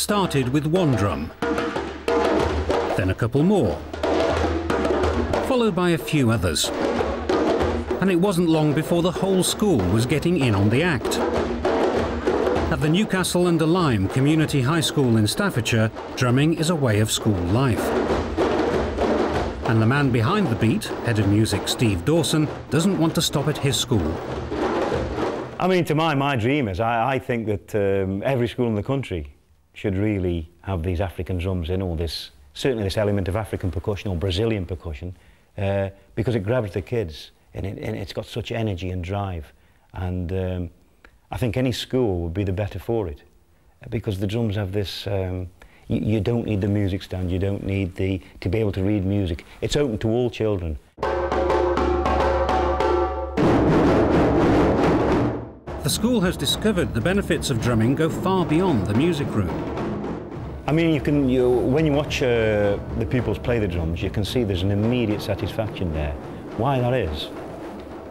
started with one drum, then a couple more, followed by a few others. And it wasn't long before the whole school was getting in on the act. At the Newcastle-under-Lyme Community High School in Staffordshire, drumming is a way of school life. And the man behind the beat, head of music Steve Dawson, doesn't want to stop at his school. I mean, to my dream is, I think that every school in the country should really have these African drums in, or certainly this element of African percussion or Brazilian percussion, because it grabs the kids and it's got such energy and drive. And I think any school would be the better for it, because the drums have this, you don't need the music stand, you don't need to be able to read music. It's open to all children. The school has discovered the benefits of drumming go far beyond the music room. I mean, when you watch the pupils play the drums, you can see there's an immediate satisfaction there. Why that is,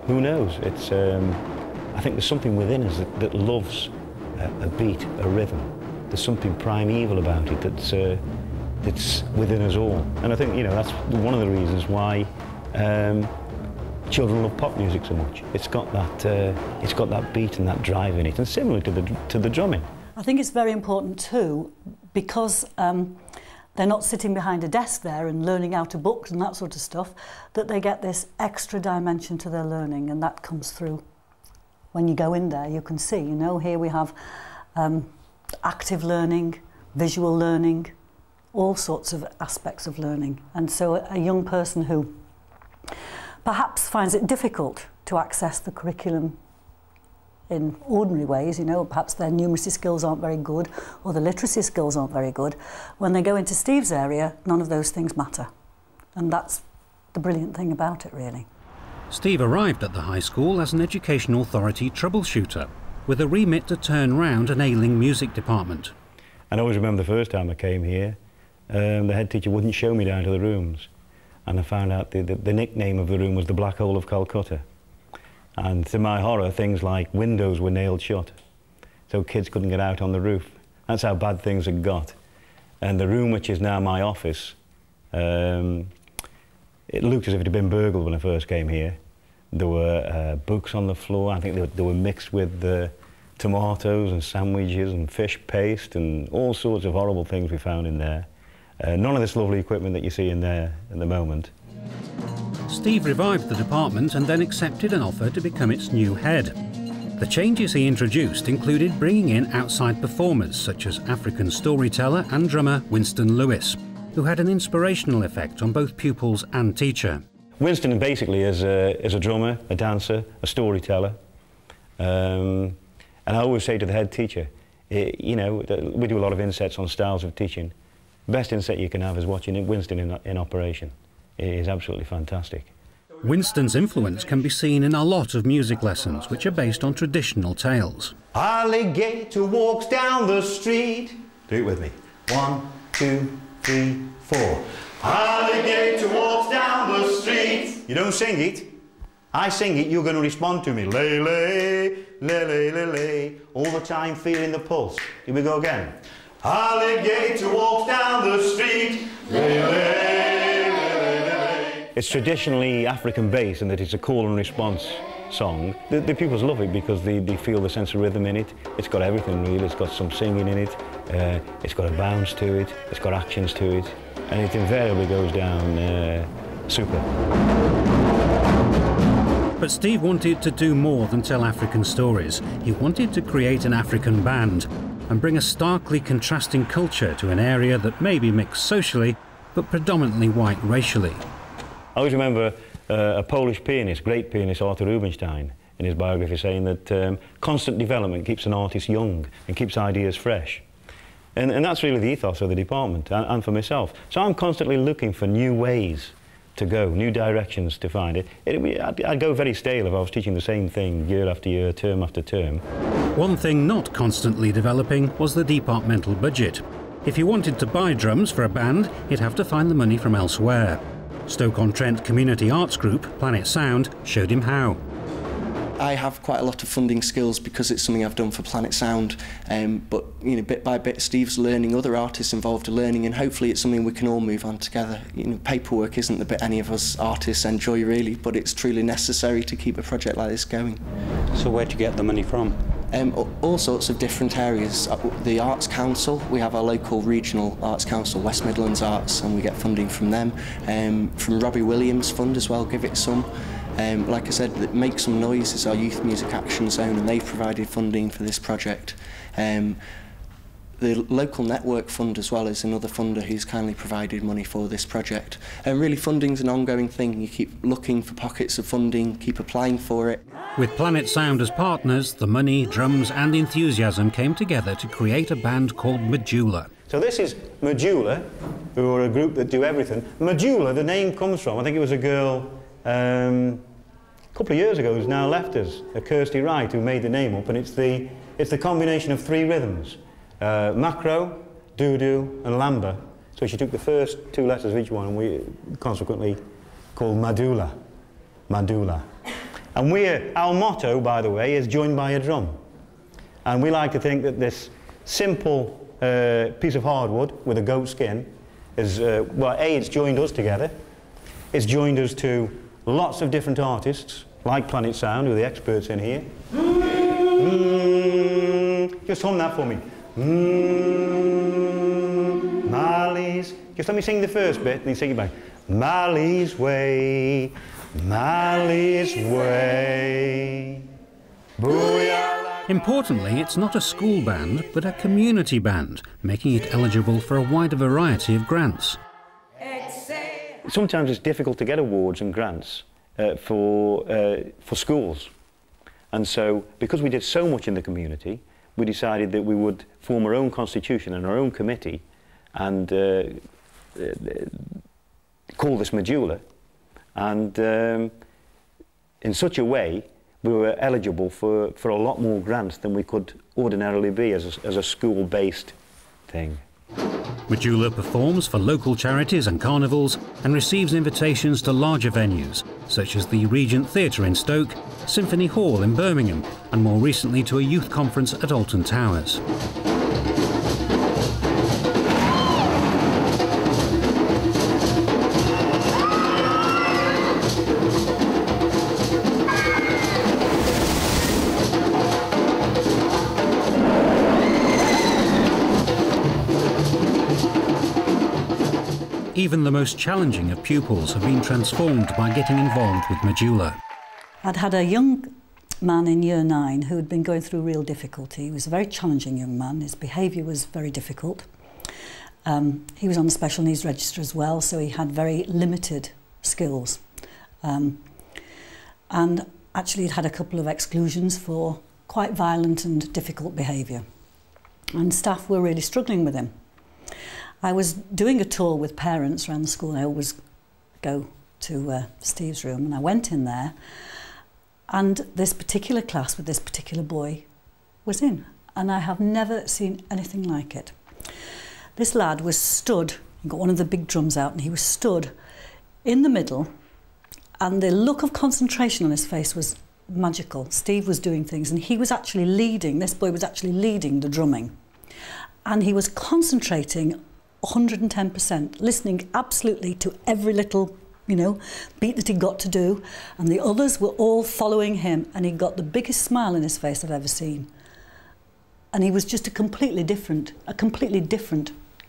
who knows? It's, I think there's something within us that loves a beat, a rhythm. There's something primeval about it that's within us all. And I think, that's one of the reasons why children love pop music so much. It's got that beat and that drive in it, and similar to the drumming. I think it's very important too, because they're not sitting behind a desk there and learning out of books and that sort of stuff, that they get this extra dimension to their learning, and that comes through. When you go in there, you can see, here we have active learning, visual learning, all sorts of aspects of learning. And so a young person who perhaps finds it difficult to access the curriculum in ordinary ways, perhaps their numeracy skills aren't very good or the literacy skills aren't very good, when they go into Steve's area, none of those things matter. And that's the brilliant thing about it, really. Steve arrived at the high school as an education authority troubleshooter, with a remit to turn round an ailing music department. And I always remember the first time I came here, the head teacher wouldn't show me down to the rooms. And I found out the nickname of the room was the Black Hole of Calcutta. And to my horror, things like windows were nailed shut, so kids couldn't get out on the roof. That's how bad things had got. And the room, which is now my office, it looked as if it had been burgled when I first came here. There were books on the floor. I think they were mixed with tomatoes and sandwiches and fish paste and all sorts of horrible things we found in there. None of this lovely equipment that you see in there at the moment. Steve revived the department and then accepted an offer to become its new head. The changes he introduced included bringing in outside performers such as African storyteller and drummer Winston Lewis, who had an inspirational effect on both pupils and teacher. Winston basically is a drummer, a dancer, a storyteller. And I always say to the head teacher, we do a lot of insets on styles of teaching. The best inset you can have is watching Winston in operation. It is absolutely fantastic. Winston's influence can be seen in a lot of music lessons, which are based on traditional tales. Alligator walks down the street. Do it with me. 1, 2, 3, 4. Alligator walks down the street. You don't sing it. I sing it, you're going to respond to me. Lay, lay, lay, lay, lay, lay. All the time feeling the pulse. Here we go again. Alligator walks down the street. Lay, lay, lay, lay, lay. It's traditionally African based in that it's a call and response song. The pupils love it because they feel the sense of rhythm in it. It's got everything really. It's got some singing in it. It's got a bounce to it. It's got actions to it. And it invariably goes down super. But Steve wanted to do more than tell African stories. He wanted to create an African band and bring a starkly contrasting culture to an area that may be mixed socially, but predominantly white racially. I always remember a Polish pianist, great pianist Arthur Rubinstein, in his biography saying that constant development keeps an artist young and keeps ideas fresh. And that's really the ethos of the department and for myself. So I'm constantly looking for new ways to go, new directions to find it. I'd go very stale if I was teaching the same thing year after year, term after term. One thing not constantly developing was the departmental budget. If he wanted to buy drums for a band, he'd have to find the money from elsewhere. Stoke-on-Trent Community Arts Group, Planet Sound, showed him how. I have quite a lot of funding skills because it's something I've done for Planet Sound, but you know, bit by bit Steve's learning, other artists involved are learning, and hopefully it's something we can all move on together. You know, paperwork isn't the bit any of us artists enjoy really, but it's truly necessary to keep a project like this going. So where'd you get the money from? All sorts of different areas. The Arts Council, we have our local regional Arts Council, West Midlands Arts, and we get funding from them. From Robbie Williams Fund as well, give it some. Like I said, Make Some Noise is our youth music action zone, and they've provided funding for this project. The local network fund as well is another funder who's kindly provided money for this project. And really funding's an ongoing thing. You keep looking for pockets of funding, keep applying for it. With Planet Sound as partners, the money, drums and enthusiasm came together to create a band called Medulla. So this is Medulla, who are a group that do everything. Medulla, the name comes from, I think it was a girl a couple of years ago who's now left us, Kirsty Wright, who made the name up, and it's the combination of 3 rhythms. Macro, doo-doo and lamba. So she took the first 2 letters of each one and we consequently called Medulla. Medulla. And our motto, by the way, is joined by a drum. And we like to think that this simple piece of hardwood with a goat skin is, well, A, it's joined us together. It's joined us to lots of different artists, like Planet Sound, who are the experts in here. Just hum that for me. Marley's. Just let me sing the first bit and then sing it back. Marley's way, Marley's way. Booyah. Importantly, it's not a school band, but a community band, making it eligible for a wider variety of grants. Sometimes it's difficult to get awards and grants for schools. And so, because we did so much in the community, we decided that we would form our own constitution and our own committee and call this Medulla. And in such a way, we were eligible for a lot more grants than we could ordinarily be as a school-based thing. Medulla performs for local charities and carnivals and receives invitations to larger venues, such as the Regent Theatre in Stoke, Symphony Hall in Birmingham, and more recently to a youth conference at Alton Towers. Even the most challenging of pupils have been transformed by getting involved with Medulla. I'd had a young man in year 9 who had been going through real difficulty. He was a very challenging young man. His behaviour was very difficult. He was on the special needs register as well, so he had very limited skills. And actually he'd had a couple of exclusions for quite violent and difficult behaviour. And staff were really struggling with him. I was doing a tour with parents around the school, and I always go to Steve's room, and I went in there, and this particular class with this particular boy was in, and I have never seen anything like it. This lad was stood, he got one of the big drums out, and he was stood in the middle, and the look of concentration on his face was magical. Steve was doing things, and he was actually leading, this boy was actually leading the drumming, and he was concentrating 110%, listening absolutely to every little, you know, beat that he got to do, and the others were all following him, and he got the biggest smile on his face I've ever seen. And he was just a completely different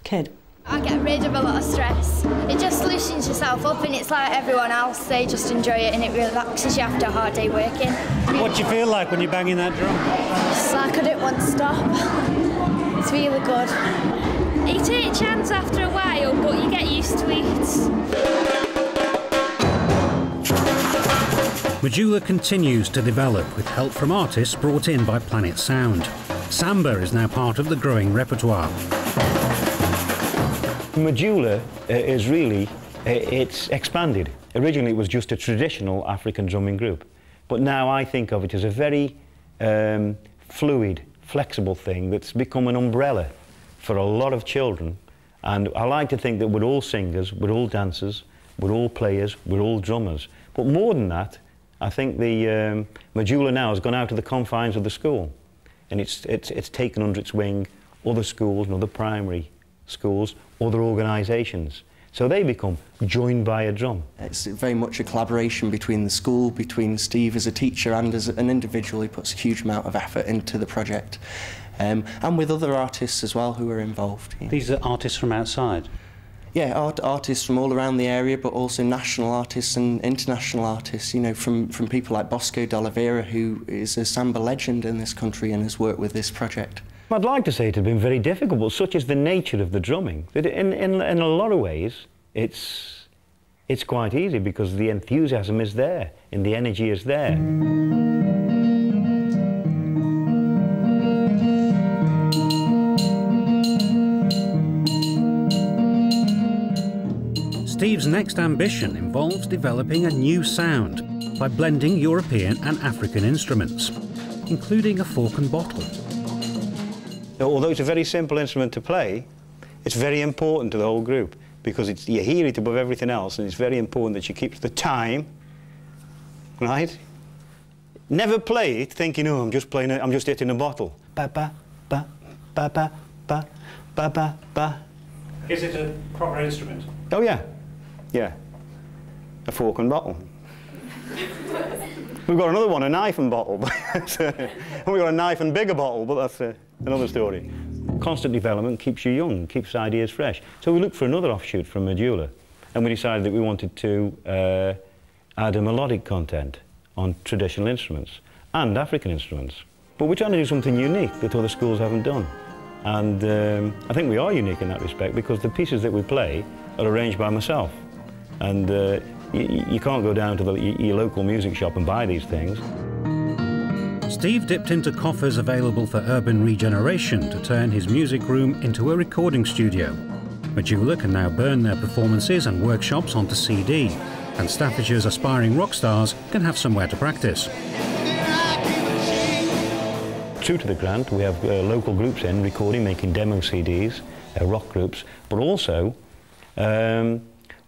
kid. I get rid of a lot of stress. It just loosens yourself up, and it's like everyone else, they just enjoy it and it relaxes you after a hard day working. What do you feel like when you're banging that drum? It's like I don't want to stop. It's really good. You take a chance after a while, but you get used to it. Medulla continues to develop with help from artists brought in by Planet Sound. Samba is now part of the growing repertoire. Medulla is really, it's expanded. Originally it was just a traditional African drumming group, but now I think of it as a very fluid, flexible thing that's become an umbrella for a lot of children, and I like to think that we're all singers, we're all dancers, we're all players, we're all drummers. But more than that, I think the Majula now has gone out to the confines of the school, and it's taken under its wing other schools and other primary schools, other organisations. So they become joined by a drum. It's very much a collaboration between the school, between Steve as a teacher and as an individual. He puts a huge amount of effort into the project. And with other artists as well who are involved. Yeah. These are artists from outside? Yeah, artists from all around the area, but also national artists and international artists, you know, from people like Bosco d'Oliveira, who is a samba legend in this country and has worked with this project. I'd like to say it has been very difficult, but such is the nature of the drumming, that in a lot of ways it's quite easy because the enthusiasm is there and the energy is there. Steve's next ambition involves developing a new sound by blending European and African instruments, including a fork and bottle. Although it's a very simple instrument to play, it's very important to the whole group because you hear it above everything else, and it's very important that you keep the time, right? Never play it thinking, oh, I'm just hitting a bottle. Ba ba ba ba ba ba ba ba ba. Is it a proper instrument? Oh yeah, yeah. A fork and bottle. We've got another one, a knife and bottle. We've got a knife and bigger bottle, but that's another story. Constant development keeps you young, keeps ideas fresh. So we looked for another offshoot from Majula, and we decided that we wanted to add a melodic content on traditional instruments and African instruments. But we're trying to do something unique that other schools haven't done. And I think we are unique in that respect because the pieces that we play are arranged by myself. And you can't go down to your local music shop and buy these things. Steve dipped into coffers available for urban regeneration to turn his music room into a recording studio. Majula can now burn their performances and workshops onto CD, and Staffordshire's aspiring rock stars can have somewhere to practice. True to the grant, we have local groups in recording, making demo CDs, rock groups, but also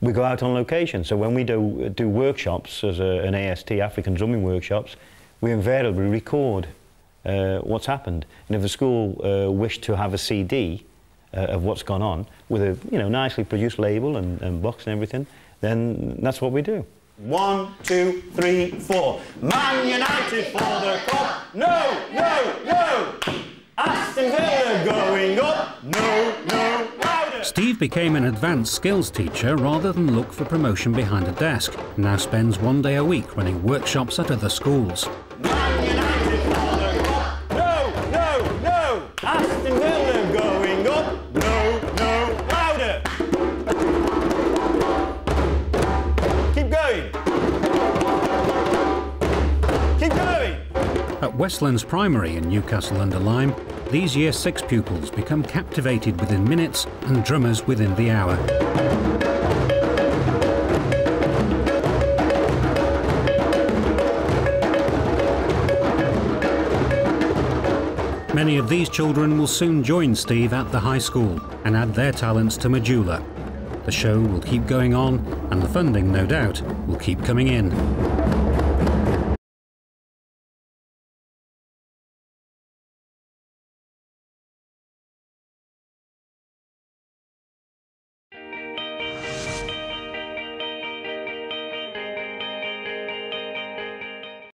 we go out on location. So when we do workshops as an AST, African drumming workshops, we invariably record what's happened. And if the school wished to have a CD of what's gone on with a nicely produced label and box and everything, then that's what we do. 1, 2, 3, 4. Man United for the cup. No, no, no. Aston Villa going up. No, no. Louder. Steve became an advanced skills teacher rather than look for promotion behind a desk, and now spends one day a week running workshops at other schools. Man United for the cup. No, no, no. Aston Villa going up. No, no. Louder. Keep going. Keep going. At Westlands Primary in Newcastle-under-Lyme, these Year 6 pupils become captivated within minutes and drummers within the hour. Many of these children will soon join Steve at the high school and add their talents to Majula. The show will keep going on, and the funding, no doubt, will keep coming in.